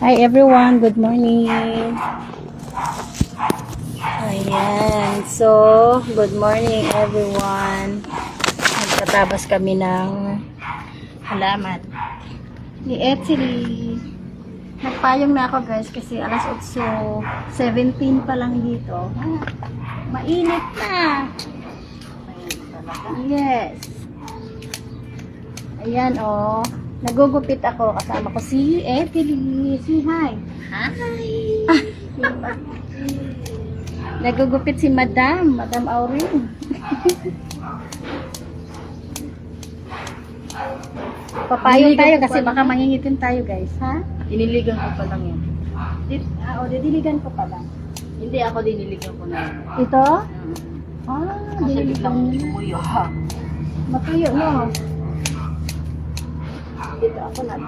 Hi everyone, good morning. Ayan, so good morning everyone. Nagtatapos kami ng halaman ni Etsy. Nagpayong na ako guys kasi alas 8:17 pa lang dito. Mainit na. Yes. Ayan oh. Nagugupit ako. Kasama ko si Ethely. Si hi. Hi. Nagugupit si Madam Aurin. Papayong tayo kasi baka mangingitin tayo guys, ha? Diniligan ko pa lang yan. Didiligan ko pa lang. Hindi ako diniligan ko na yan. Ito? Kasi Didiligan biglang mo. tumuyo. Matuyo, no? Dito ako na.